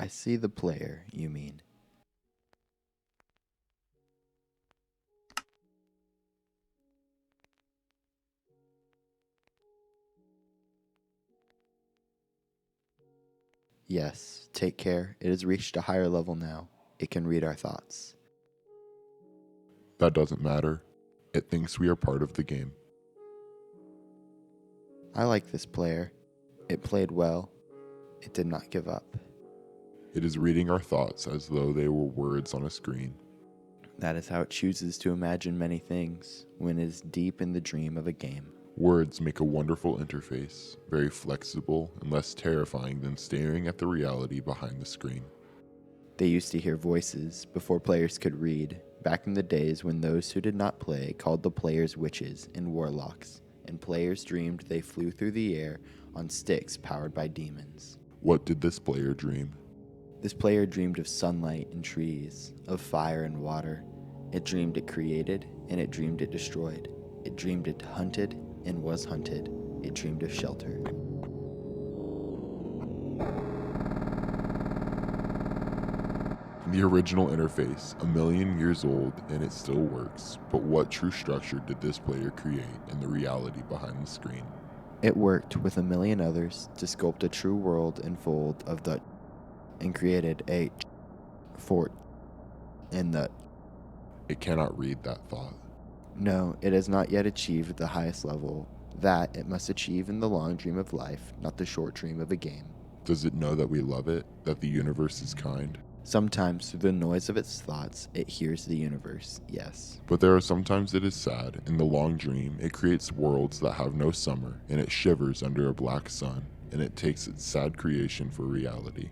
I see the player, you mean. Yes, take care. It has reached a higher level now. It can read our thoughts. That doesn't matter. It thinks we are part of the game. I like this player. It played well. It did not give up. It is reading our thoughts as though they were words on a screen. That is how it chooses to imagine many things when it is deep in the dream of a game. Words make a wonderful interface, very flexible and less terrifying than staring at the reality behind the screen. They used to hear voices before players could read, back in the days when those who did not play called the players witches and warlocks, and players dreamed they flew through the air on sticks powered by demons. What did this player dream? This player dreamed of sunlight and trees, of fire and water. It dreamed it created, and it dreamed it destroyed. It dreamed it hunted and was hunted. It dreamed of shelter. The original interface, 1,000,000 years old, and it still works. But what true structure did this player create in the reality behind the screen? It worked with 1,000,000 others to sculpt a true world and fold of the and created a fort in the. It cannot read that thought. No, it has not yet achieved the highest level that it must achieve in the long dream of life, not the short dream of a game. Does it know that we love it, that the universe is kind? Sometimes, through the noise of its thoughts, it hears the universe, yes. But there are sometimes it is sad. In the long dream, it creates worlds that have no summer, and it shivers under a black sun, and it takes its sad creation for reality.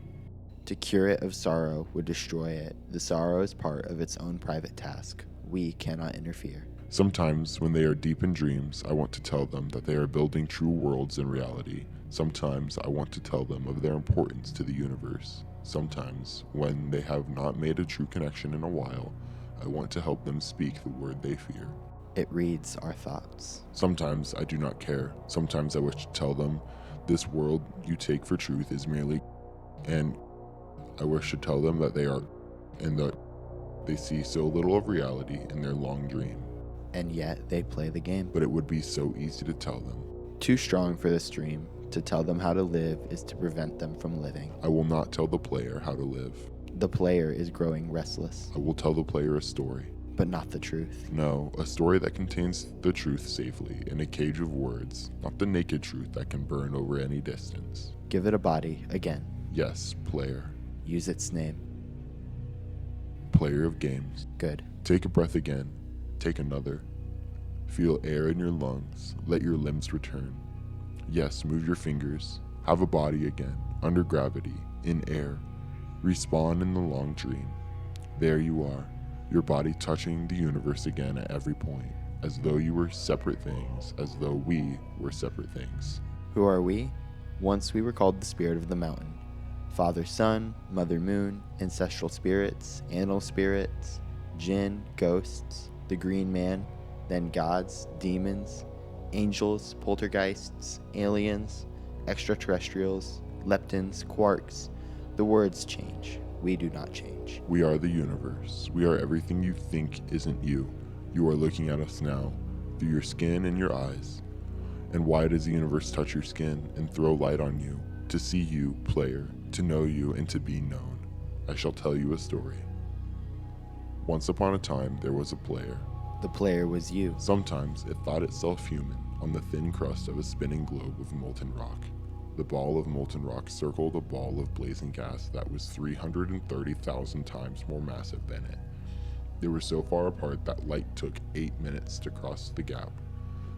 To cure it of sorrow would destroy it. The sorrow is part of its own private task. We cannot interfere. Sometimes, when they are deep in dreams, I want to tell them that they are building true worlds in reality. Sometimes, I want to tell them of their importance to the universe. Sometimes, when they have not made a true connection in a while, I want to help them speak the word they fear. It reads our thoughts. Sometimes, I do not care. Sometimes, I wish to tell them, this world you take for truth is merely, and I wish to tell them that they are, and that they see so little of reality in their long dream. And yet, they play the game. But it would be so easy to tell them. Too strong for this dream. To tell them how to live is to prevent them from living. I will not tell the player how to live. The player is growing restless. I will tell the player a story. But not the truth. No, a story that contains the truth safely in a cage of words, not the naked truth that can burn over any distance. Give it a body, again. Yes, player. Use its name. Player of games. Good. Take a breath again. Take another. Feel air in your lungs. Let your limbs return. Yes, move your fingers. Have a body again, under gravity, in air. Respawn in the long dream. There you are, your body touching the universe again at every point, as though you were separate things, as though we were separate things. Who are we? Once we were called the spirit of the mountain. Father Sun, Mother Moon, ancestral spirits, animal spirits, jinn, ghosts, the green man, then gods, demons, angels, poltergeists, aliens, extraterrestrials, leptons, quarks. The words change. We do not change. We are the universe. We are everything you think isn't you. You are looking at us now, through your skin and your eyes. And why does the universe touch your skin and throw light on you? To see you, player, to know you, and to be known. I shall tell you a story. Once upon a time, there was a player. The player was you. Sometimes it thought itself human on the thin crust of a spinning globe of molten rock. The ball of molten rock circled a ball of blazing gas that was 330,000 times more massive than it. They were so far apart that light took 8 minutes to cross the gap.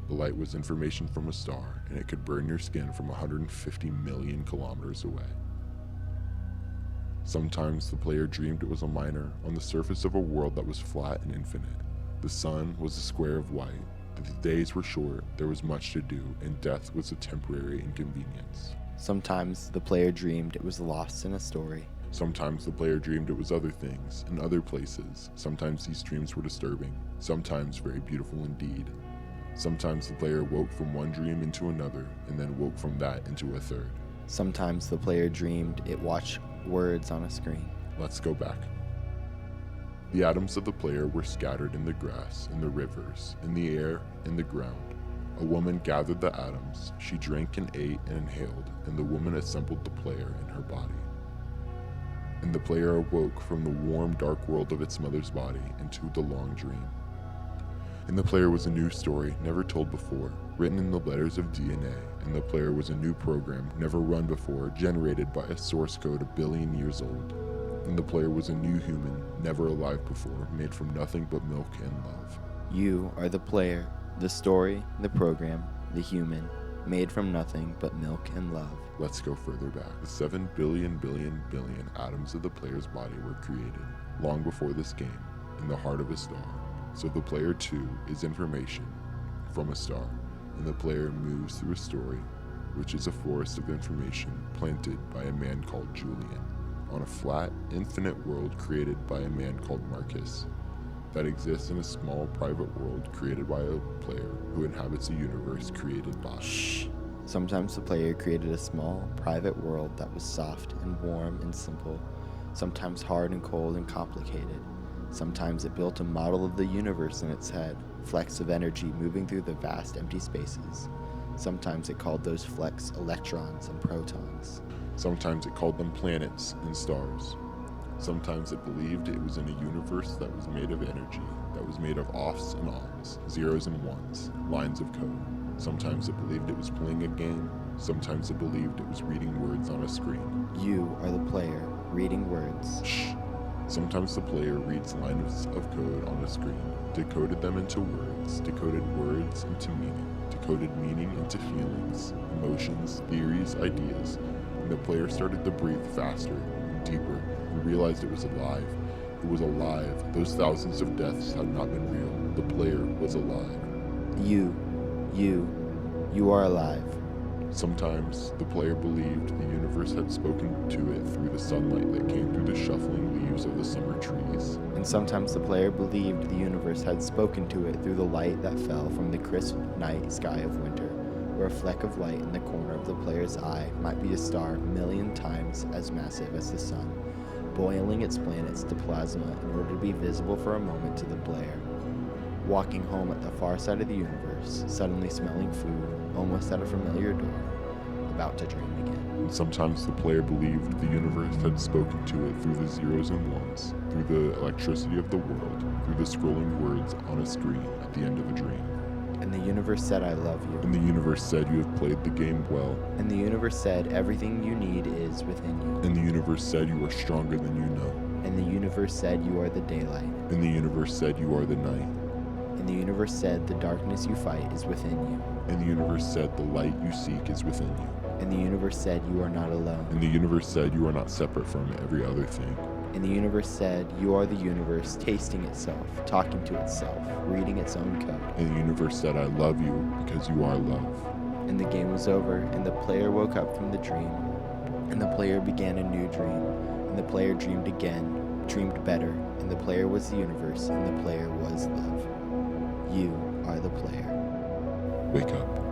The light was information from a star, and it could burn your skin from 150 million kilometers away. Sometimes the player dreamed it was a miner on the surface of a world that was flat and infinite. The sun was a square of white. The days were short, there was much to do, and death was a temporary inconvenience. Sometimes the player dreamed it was lost in a story. Sometimes the player dreamed it was other things, in other places. Sometimes these dreams were disturbing, sometimes very beautiful indeed. Sometimes the player woke from one dream into another, and then woke from that into a third. Sometimes the player dreamed it watched words on a screen. Let's go back. The atoms of the player were scattered in the grass, in the rivers, in the air, in the ground. A woman gathered the atoms, she drank and ate and inhaled, and the woman assembled the player in her body. And the player awoke from the warm, dark world of its mother's body into the long dream. And the player was a new story, never told before, written in the letters of DNA, and the player was a new program, never run before, generated by a source code 1 billion years old. And the player was a new human, never alive before, made from nothing but milk and love. You are the player, the story, the program, the human, made from nothing but milk and love. Let's go further back. The 7 billion atoms of the player's body were created, long before this game, in the heart of a star. So the player too is information from a star, and the player moves through a story, which is a forest of information planted by a man called Julian, on a flat, infinite world created by a man called Marcus, that exists in a small private world created by a player who inhabits a universe created by. Shh. Sometimes the player created a small, private world that was soft and warm and simple, sometimes hard and cold and complicated. Sometimes it built a model of the universe in its head, flecks of energy moving through the vast empty spaces. Sometimes it called those flecks electrons and protons. Sometimes it called them planets and stars. Sometimes it believed it was in a universe that was made of energy, that was made of offs and ons, zeros and ones, lines of code. Sometimes it believed it was playing a game. Sometimes it believed it was reading words on a screen. You are the player, reading words. Shh. Sometimes the player reads lines of code on a screen, decoded them into words, decoded words into meaning, decoded meaning into feelings, emotions, theories, ideas, and the player started to breathe faster and deeper and realized it was alive. It was alive. Those thousands of deaths had not been real. The player was alive. You are alive. Sometimes the player believed the universe had spoken to it through the sunlight that came through the shuffling leaves of the summer trees. And sometimes the player believed the universe had spoken to it through the light that fell from the crisp night sky of winter, where a fleck of light in the corner of the player's eye might be a star 1,000,000 times as massive as the sun, boiling its planets to plasma in order to be visible for a moment to the player. Walking home at the far side of the universe, suddenly smelling food, almost at a familiar door, about to dream again. And sometimes the player believed the universe had spoken to it through the zeros and ones, through the electricity of the world, through the scrolling words on a screen at the end of a dream. And the universe said, I love you. And the universe said you have played the game well. And the universe said, everything you need is within you. And the universe said you are stronger than you know. And the universe said, you are the daylight. And the universe said you are the night. And the universe said, the darkness you fight is within you. And the universe said the light you seek is within you. And the universe said, you are not alone. And the universe said you are not separate from every other thing. And the universe said, you are the universe tasting itself, talking to itself, reading its own code. And the universe said, I love you because you are love. And the game was over, and the player woke up from the dream. And the player began a new dream. And the player dreamed again, dreamed better. And the player was the universe, and the player was love. You are the player. Wake up.